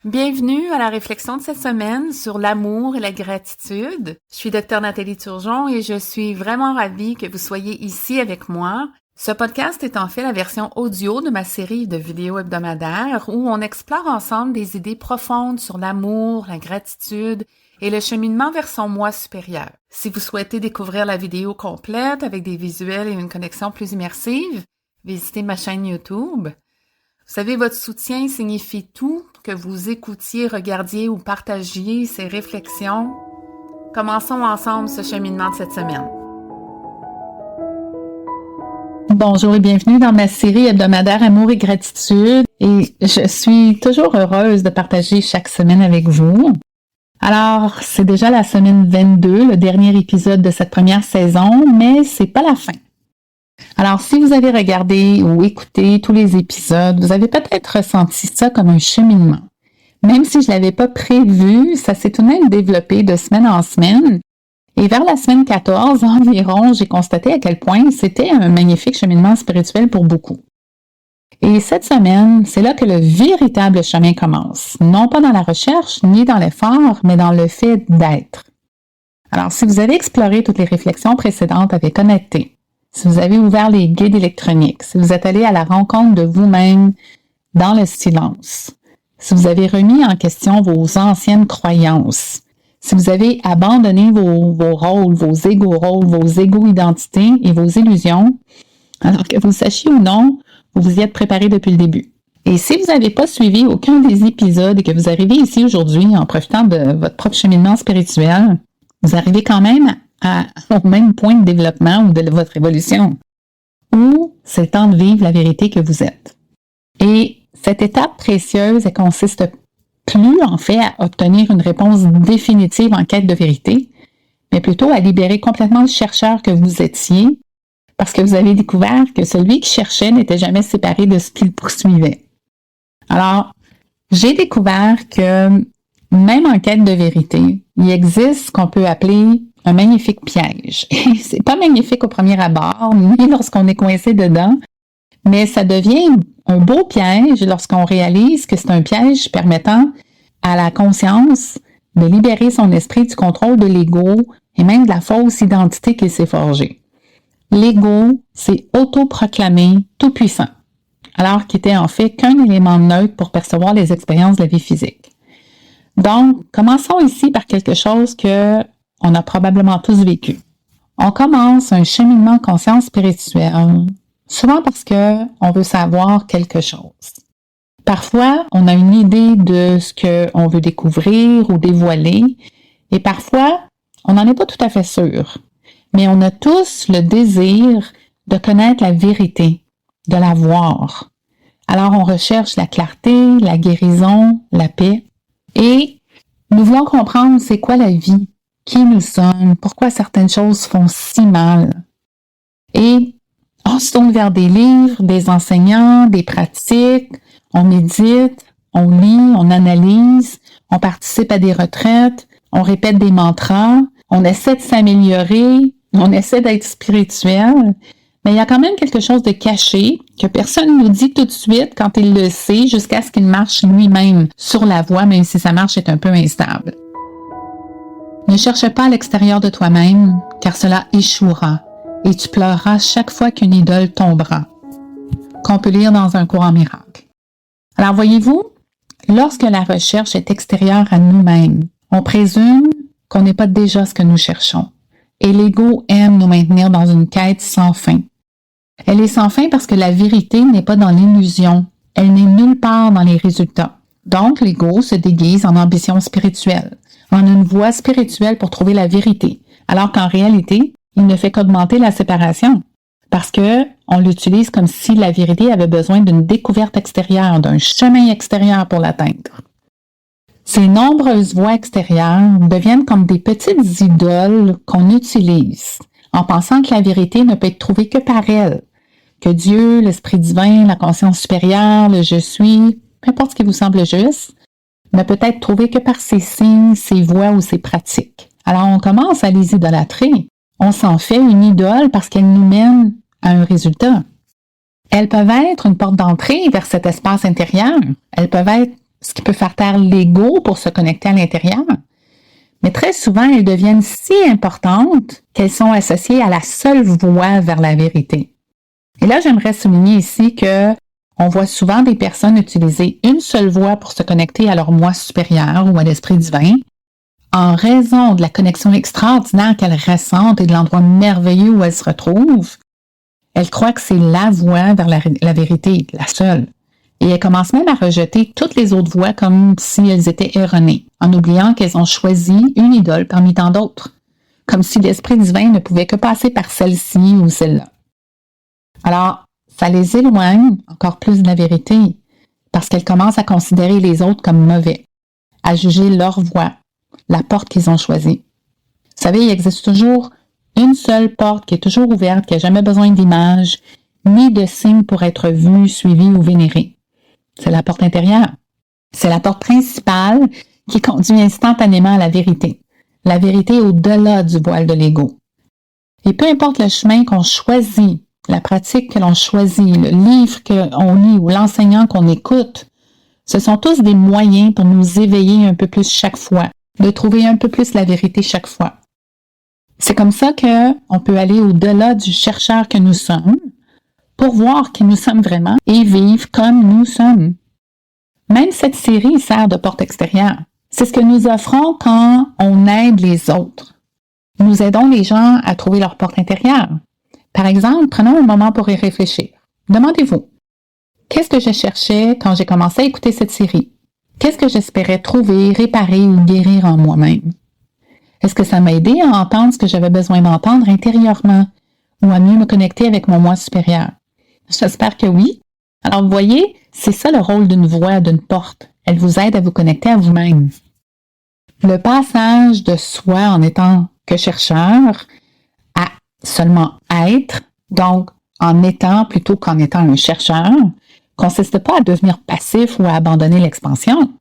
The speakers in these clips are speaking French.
Bienvenue à la réflexion de cette semaine sur l'amour et la gratitude. Je suis Dr Nathalie Turgeon et je suis vraiment ravie que vous soyez ici avec moi. Ce podcast est en fait la version audio de ma série de vidéos hebdomadaires où on explore ensemble des idées profondes sur l'amour, la gratitude et le cheminement vers son moi supérieur. Si vous souhaitez découvrir la vidéo complète avec des visuels et une connexion plus immersive, visitez ma chaîne YouTube. Vous savez, votre soutien signifie tout, que vous écoutiez, regardiez ou partagiez ces réflexions. Commençons ensemble ce cheminement de cette semaine. Bonjour et bienvenue dans ma série hebdomadaire Amour et gratitude. Et je suis toujours heureuse de partager chaque semaine avec vous. Alors, c'est déjà la semaine 22, le dernier épisode de cette première saison, mais c'est pas la fin. Alors, si vous avez regardé ou écouté tous les épisodes, vous avez peut-être ressenti ça comme un cheminement. Même si je ne l'avais pas prévu, ça s'est tout de même développé de semaine en semaine. Et vers la semaine 14 environ, j'ai constaté à quel point c'était un magnifique cheminement spirituel pour beaucoup. Et cette semaine, c'est là que le véritable chemin commence. Non pas dans la recherche, ni dans l'effort, mais dans le fait d'être. Alors, si vous avez exploré toutes les réflexions précédentes avec honnêteté, si vous avez ouvert les guides électroniques, si vous êtes allé à la rencontre de vous-même dans le silence, si vous avez remis en question vos anciennes croyances, si vous avez abandonné vos rôles, vos égo-rôles, vos égo-identités et vos illusions, alors que vous sachiez ou non, vous vous y êtes préparé depuis le début. Et si vous n'avez pas suivi aucun des épisodes et que vous arrivez ici aujourd'hui en profitant de votre propre cheminement spirituel, vous arrivez quand même au même point de développement ou de votre évolution, où c'est le temps de vivre la vérité que vous êtes. Et cette étape précieuse, elle consiste plus en fait à obtenir une réponse définitive en quête de vérité, mais plutôt à libérer complètement le chercheur que vous étiez, parce que vous avez découvert que celui qui cherchait n'était jamais séparé de ce qu'il poursuivait. Alors, j'ai découvert que même en quête de vérité, il existe ce qu'on peut appeler un magnifique piège. Et c'est pas magnifique au premier abord, ni lorsqu'on est coincé dedans, mais ça devient un beau piège lorsqu'on réalise que c'est un piège permettant à la conscience de libérer son esprit du contrôle de l'ego et même de la fausse identité qu'il s'est forgée. L'ego s'est autoproclamé tout puissant, alors qu'il était en fait qu'un élément neutre pour percevoir les expériences de la vie physique. Donc, commençons ici par quelque chose que on a probablement tous vécu. On commence un cheminement de conscience spirituelle, souvent parce qu'on veut savoir quelque chose. Parfois, on a une idée de ce qu'on veut découvrir ou dévoiler, et parfois, on n'en est pas tout à fait sûr. Mais on a tous le désir de connaître la vérité, de la voir. Alors, on recherche la clarté, la guérison, la paix, et nous voulons comprendre c'est quoi la vie, qui nous sommes, pourquoi certaines choses font si mal. Et on se tourne vers des livres, des enseignants, des pratiques, on médite, on lit, on analyse, on participe à des retraites, on répète des mantras, on essaie de s'améliorer, on essaie d'être spirituel, mais il y a quand même quelque chose de caché que personne ne nous dit tout de suite quand il le sait jusqu'à ce qu'il marche lui-même sur la voie, même si sa marche est un peu instable. Ne cherche pas à l'extérieur de toi-même, car cela échouera, et tu pleureras chaque fois qu'une idole tombera, qu'on peut lire dans un cours en miracle. Alors voyez-vous, lorsque la recherche est extérieure à nous-mêmes, on présume qu'on n'est pas déjà ce que nous cherchons, et l'ego aime nous maintenir dans une quête sans fin. Elle est sans fin parce que la vérité n'est pas dans l'illusion, elle n'est nulle part dans les résultats. Donc l'ego se déguise en ambition spirituelle, en une voie spirituelle pour trouver la vérité, alors qu'en réalité, il ne fait qu'augmenter la séparation, parce que on l'utilise comme si la vérité avait besoin d'une découverte extérieure, d'un chemin extérieur pour l'atteindre. Ces nombreuses voies extérieures deviennent comme des petites idoles qu'on utilise, en pensant que la vérité ne peut être trouvée que par elle, que Dieu, l'Esprit divin, la conscience supérieure, le je suis, peu importe ce qui vous semble juste, ne peut être trouvé que par ses signes, ses voies ou ses pratiques. Alors on commence à les idolâtrer. On s'en fait une idole parce qu'elle nous mène à un résultat. Elles peuvent être une porte d'entrée vers cet espace intérieur. Elles peuvent être ce qui peut faire taire l'ego pour se connecter à l'intérieur. Mais très souvent, elles deviennent si importantes qu'elles sont associées à la seule voie vers la vérité. Et là, j'aimerais souligner ici que on voit souvent des personnes utiliser une seule voie pour se connecter à leur moi supérieur ou à l'esprit divin, en raison de la connexion extraordinaire qu'elles ressentent et de l'endroit merveilleux où elles se retrouvent. Elles croient que c'est la voie vers la vérité, la seule. Et elles commencent même à rejeter toutes les autres voies comme si elles étaient erronées, en oubliant qu'elles ont choisi une idole parmi tant d'autres, comme si l'esprit divin ne pouvait que passer par celle-ci ou celle-là. Alors, ça les éloigne encore plus de la vérité, parce qu'elles commencent à considérer les autres comme mauvais, à juger leur voie, la porte qu'ils ont choisie. Vous savez, il existe toujours une seule porte qui est toujours ouverte, qui n'a jamais besoin d'image, ni de signe pour être vue, suivie ou vénérée. C'est la porte intérieure. C'est la porte principale qui conduit instantanément à la vérité au-delà du voile de l'ego. Et peu importe le chemin qu'on choisit, la pratique que l'on choisit, le livre qu'on lit ou l'enseignant qu'on écoute, ce sont tous des moyens pour nous éveiller un peu plus chaque fois, de trouver un peu plus la vérité chaque fois. C'est comme ça qu'on peut aller au-delà du chercheur que nous sommes pour voir qui nous sommes vraiment et vivre comme nous sommes. Même cette série sert de porte extérieure. C'est ce que nous offrons quand on aide les autres. Nous aidons les gens à trouver leur porte intérieure. Par exemple, prenons un moment pour y réfléchir. Demandez-vous, qu'est-ce que je cherchais quand j'ai commencé à écouter cette série? Qu'est-ce que j'espérais trouver, réparer ou guérir en moi-même? Est-ce que ça m'a aidé à entendre ce que j'avais besoin d'entendre intérieurement ou à mieux me connecter avec mon moi supérieur? J'espère que oui. Alors, vous voyez, c'est ça le rôle d'une voix, d'une porte. Elle vous aide à vous connecter à vous-même. Le passage de soi en étant que chercheur à seulement être, donc en étant plutôt qu'en étant un chercheur, consiste pas à devenir passif ou à abandonner l'expansion.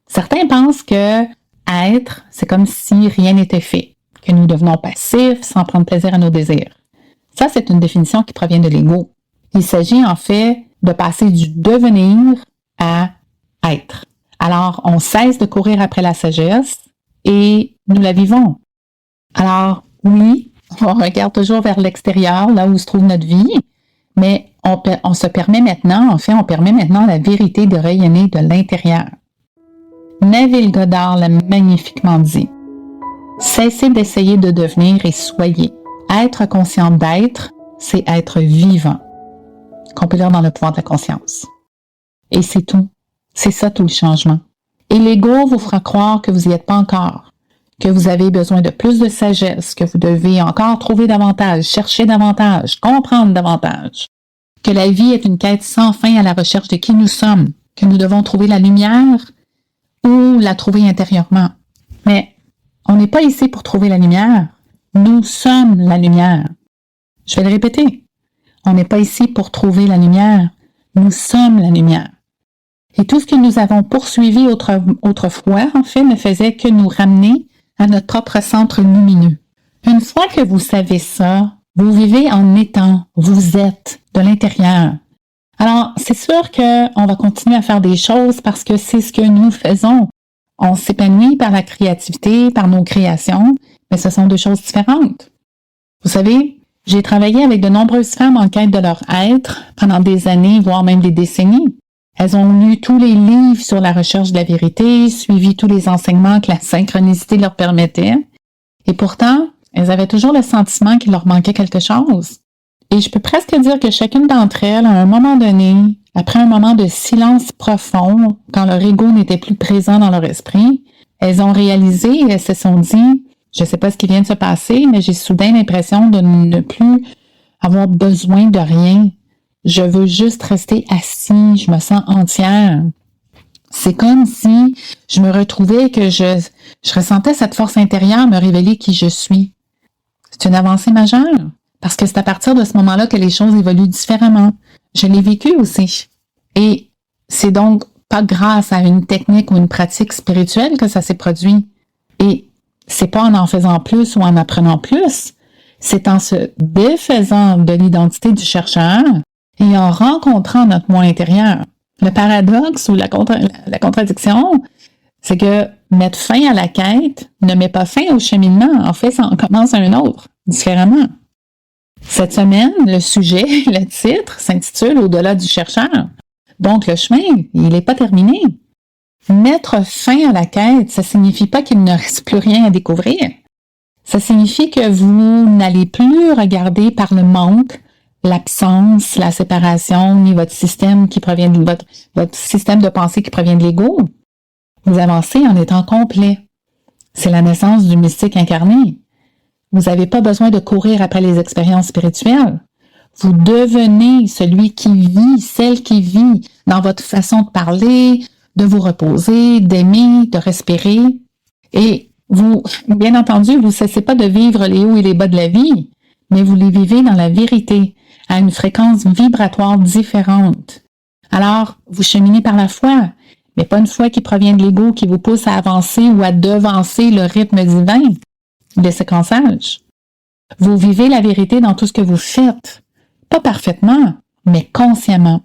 Certains pensent que être, c'est comme si rien n'était fait, que nous devenons passifs sans prendre plaisir à nos désirs. Ça, c'est une définition qui provient de l'ego. Il s'agit en fait de passer du devenir à être. Alors, on cesse de courir après la sagesse et nous la vivons. Alors, oui, on regarde toujours vers l'extérieur, là où se trouve notre vie, mais on se permet maintenant, en fait, on permet maintenant à la vérité de rayonner de l'intérieur. Neville Goddard l'a magnifiquement dit. Cessez d'essayer de devenir et soyez. Être conscient d'être, c'est être vivant. Qu'on peut lire dans Le pouvoir de la conscience. Et c'est tout. C'est ça tout le changement. Et l'ego vous fera croire que vous n'y êtes pas encore, que vous avez besoin de plus de sagesse, que vous devez encore trouver davantage, chercher davantage, comprendre davantage, que la vie est une quête sans fin à la recherche de qui nous sommes, que nous devons trouver la lumière ou la trouver intérieurement. Mais on n'est pas ici pour trouver la lumière. Nous sommes la lumière. Je vais le répéter. On n'est pas ici pour trouver la lumière. Nous sommes la lumière. Et tout ce que nous avons poursuivi autrefois, en fait, ne faisait que nous ramener à notre propre centre lumineux. Une fois que vous savez ça, vous vivez en étant, vous êtes de l'intérieur. Alors, c'est sûr qu'on va continuer à faire des choses parce que c'est ce que nous faisons. On s'épanouit par la créativité, par nos créations, mais ce sont deux choses différentes. Vous savez, j'ai travaillé avec de nombreuses femmes en quête de leur être pendant des années, voire même des décennies. Elles ont lu tous les livres sur la recherche de la vérité, suivi tous les enseignements que la synchronicité leur permettait. Et pourtant, elles avaient toujours le sentiment qu'il leur manquait quelque chose. Et je peux presque dire que chacune d'entre elles, à un moment donné, après un moment de silence profond, quand leur ego n'était plus présent dans leur esprit, elles ont réalisé et elles se sont dit, je ne sais pas ce qui vient de se passer, mais j'ai soudain l'impression de ne plus avoir besoin de rien. Je veux juste rester assis, je me sens entière. C'est comme si je me retrouvais, que je ressentais cette force intérieure me révéler qui je suis. C'est une avancée majeure, parce que c'est à partir de ce moment-là que les choses évoluent différemment. Je l'ai vécu aussi. Et c'est donc pas grâce à une technique ou une pratique spirituelle que ça s'est produit. Et c'est pas en faisant plus ou en apprenant plus, c'est en se défaisant de l'identité du chercheur et en rencontrant notre moi intérieur. Le paradoxe ou la contradiction, c'est que mettre fin à la quête ne met pas fin au cheminement. En fait, ça en commence un autre, différemment. Cette semaine, le sujet, le titre, s'intitule « Au-delà du chercheur ». Donc, le chemin, il n'est pas terminé. Mettre fin à la quête, ça ne signifie pas qu'il ne reste plus rien à découvrir. Ça signifie que vous n'allez plus regarder par le manque, l'absence, la séparation, ni votre système qui provient de votre système de pensée qui provient de l'ego. Vous avancez en étant complet. C'est la naissance du mystique incarné. Vous n'avez pas besoin de courir après les expériences spirituelles. Vous devenez celui qui vit, celle qui vit dans votre façon de parler, de vous reposer, d'aimer, de respirer. Et vous, bien entendu, vous ne cessez pas de vivre les hauts et les bas de la vie, mais vous les vivez dans la vérité, à une fréquence vibratoire différente. Alors, vous cheminez par la foi, mais pas une foi qui provient de l'ego qui vous pousse à avancer ou à devancer le rythme divin, le séquençage. Vous vivez la vérité dans tout ce que vous faites, pas parfaitement, mais consciemment.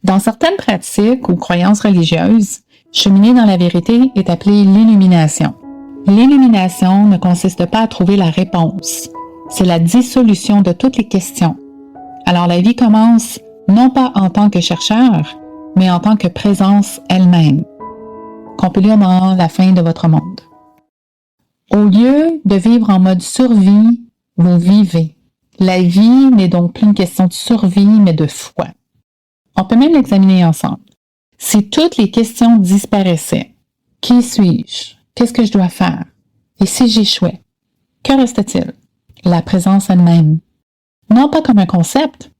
Dans certaines pratiques ou croyances religieuses, cheminer dans la vérité est appelé l'illumination. L'illumination ne consiste pas à trouver la réponse, c'est la dissolution de toutes les questions. Alors la vie commence non pas en tant que chercheur, mais en tant que présence elle-même, qu'on peut lire dans la fin de votre monde. Au lieu de vivre en mode survie, vous vivez. La vie n'est donc plus une question de survie, mais de foi. On peut même l'examiner ensemble. Si toutes les questions disparaissaient, qui suis-je? Qu'est-ce que je dois faire? Et si j'échouais? Que reste-t-il? La présence elle-même. Non pas comme un concept,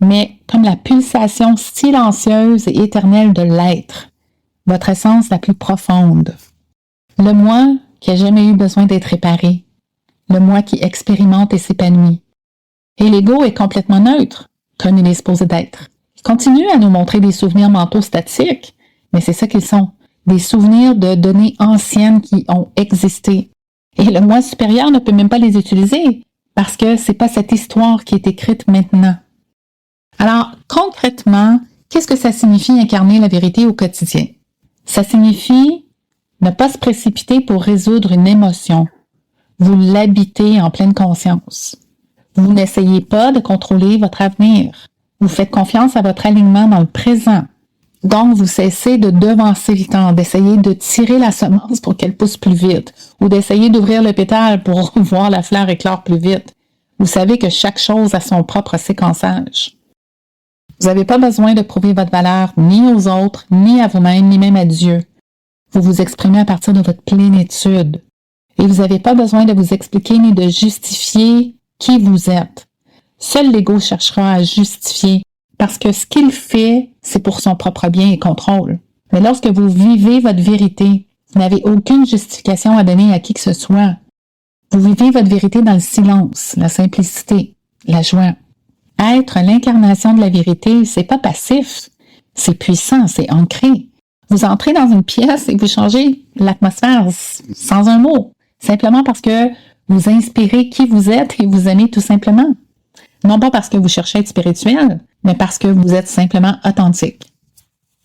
mais comme la pulsation silencieuse et éternelle de l'être, votre essence la plus profonde. Le moi qui n'a jamais eu besoin d'être réparé, le moi qui expérimente et s'épanouit. Et l'ego est complètement neutre, comme il est supposé d'être. Il continue à nous montrer des souvenirs mentaux statiques, mais c'est ça qu'ils sont, des souvenirs de données anciennes qui ont existé. Et le moi supérieur ne peut même pas les utiliser, parce que c'est pas cette histoire qui est écrite maintenant. Alors, concrètement, qu'est-ce que ça signifie incarner la vérité au quotidien? Ça signifie ne pas se précipiter pour résoudre une émotion. Vous l'habitez en pleine conscience. Vous n'essayez pas de contrôler votre avenir. Vous faites confiance à votre alignement dans le présent. Donc, vous cessez de devancer le temps, d'essayer de tirer la semence pour qu'elle pousse plus vite, ou d'essayer d'ouvrir le pétale pour voir la fleur éclore plus vite. Vous savez que chaque chose a son propre séquençage. Vous n'avez pas besoin de prouver votre valeur ni aux autres, ni à vous-même, ni même à Dieu. Vous vous exprimez à partir de votre plénitude. Et vous n'avez pas besoin de vous expliquer ni de justifier qui vous êtes. Seul l'ego cherchera à justifier, parce que ce qu'il fait, c'est pour son propre bien et contrôle. Mais lorsque vous vivez votre vérité, vous n'avez aucune justification à donner à qui que ce soit. Vous vivez votre vérité dans le silence, la simplicité, la joie. Être l'incarnation de la vérité, c'est pas passif, c'est puissant, c'est ancré. Vous entrez dans une pièce et vous changez l'atmosphère sans un mot, simplement parce que vous inspirez qui vous êtes et vous aimez tout simplement. Non pas parce que vous cherchez à être spirituel, mais parce que vous êtes simplement authentique.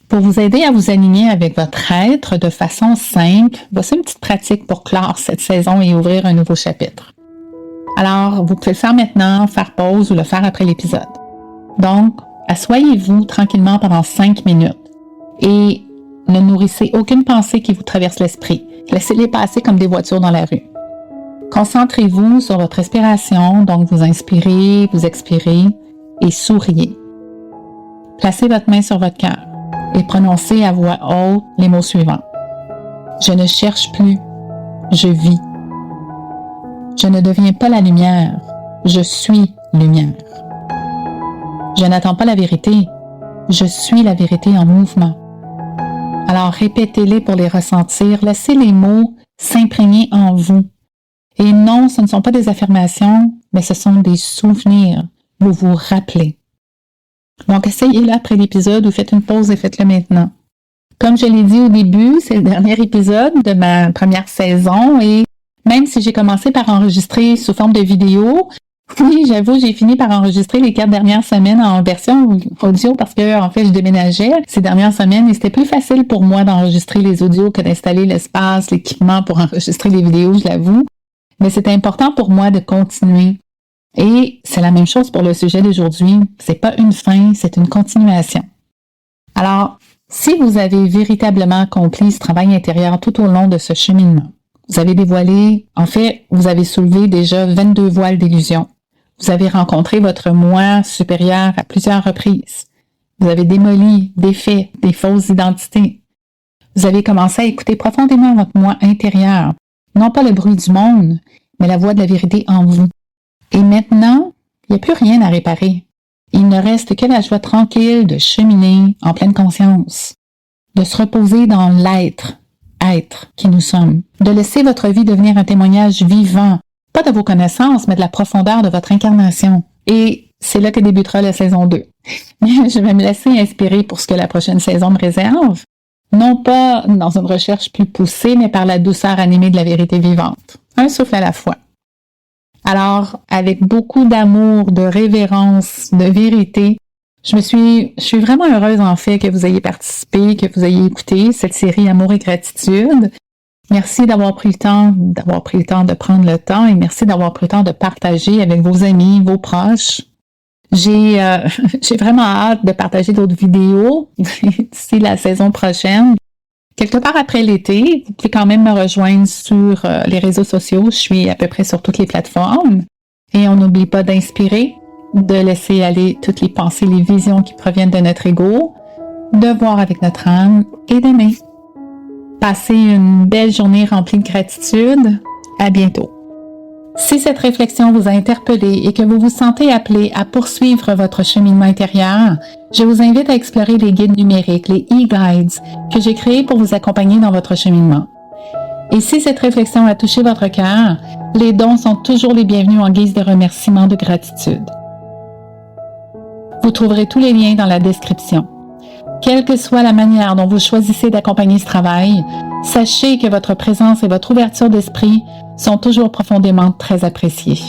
Pour vous aider à vous aligner avec votre être de façon simple, voici une petite pratique pour clore cette saison et ouvrir un nouveau chapitre. Alors, vous pouvez le faire maintenant, faire pause ou le faire après l'épisode. Donc, asseyez-vous tranquillement pendant 5 minutes et ne nourrissez aucune pensée qui vous traverse l'esprit. Laissez-les passer comme des voitures dans la rue. Concentrez-vous sur votre respiration, donc vous inspirez, vous expirez et souriez. Placez votre main sur votre cœur et prononcez à voix haute les mots suivants. Je ne cherche plus, je vis. Je ne deviens pas la lumière, je suis lumière. Je n'attends pas la vérité, je suis la vérité en mouvement. Alors répétez-les pour les ressentir, laissez les mots s'imprégner en vous. Et non, ce ne sont pas des affirmations, mais ce sont des souvenirs. Vous vous rappelez. Donc, essayez-le après l'épisode ou faites une pause et faites-le maintenant. Comme je l'ai dit au début, c'est le dernier épisode de ma première saison et même si j'ai commencé par enregistrer sous forme de vidéo, Oui, j'avoue, j'ai fini par enregistrer les 4 dernières semaines en version audio parce que, en fait, je déménageais ces dernières semaines et c'était plus facile pour moi d'enregistrer les audios que d'installer l'espace, l'équipement pour enregistrer les vidéos, je l'avoue. Mais c'était important pour moi de continuer. Et c'est la même chose pour le sujet d'aujourd'hui. C'est pas une fin, c'est une continuation. Alors, si vous avez véritablement accompli ce travail intérieur tout au long de ce cheminement, vous avez dévoilé, en fait, vous avez soulevé déjà 22 voiles d'illusion. Vous avez rencontré votre moi supérieur à plusieurs reprises. Vous avez démoli, défait des fausses identités. Vous avez commencé à écouter profondément votre moi intérieur. Non pas le bruit du monde, mais la voix de la vérité en vous. Et maintenant, il n'y a plus rien à réparer. Il ne reste que la joie tranquille de cheminer en pleine conscience, de se reposer dans l'être qui nous sommes, de laisser votre vie devenir un témoignage vivant, pas de vos connaissances, mais de la profondeur de votre incarnation. Et c'est là que débutera la saison 2. Je vais me laisser inspirer pour ce que la prochaine saison me réserve, non pas dans une recherche plus poussée, mais par la douceur animée de la vérité vivante. Un souffle à la fois. Alors, avec beaucoup d'amour, de révérence, de vérité, je suis vraiment heureuse en fait que vous ayez participé, que vous ayez écouté cette série Amour et gratitude. Merci d'avoir pris le temps de prendre le temps et merci d'avoir pris le temps de partager avec vos amis, vos proches. J'ai vraiment hâte de partager d'autres vidéos d'ici la saison prochaine. Quelque part après l'été, vous pouvez quand même me rejoindre sur les réseaux sociaux. Je suis à peu près sur toutes les plateformes. Et on n'oublie pas d'inspirer, de laisser aller toutes les pensées, les visions qui proviennent de notre ego, de voir avec notre âme et d'aimer. Passez une belle journée remplie de gratitude. À bientôt. Si cette réflexion vous a interpellé et que vous vous sentez appelé à poursuivre votre cheminement intérieur, je vous invite à explorer les guides numériques, les e-guides, que j'ai créés pour vous accompagner dans votre cheminement. Et si cette réflexion a touché votre cœur, les dons sont toujours les bienvenus en guise de remerciement de gratitude. Vous trouverez tous les liens dans la description. Quelle que soit la manière dont vous choisissez d'accompagner ce travail, sachez que votre présence et votre ouverture d'esprit sont toujours profondément très appréciées.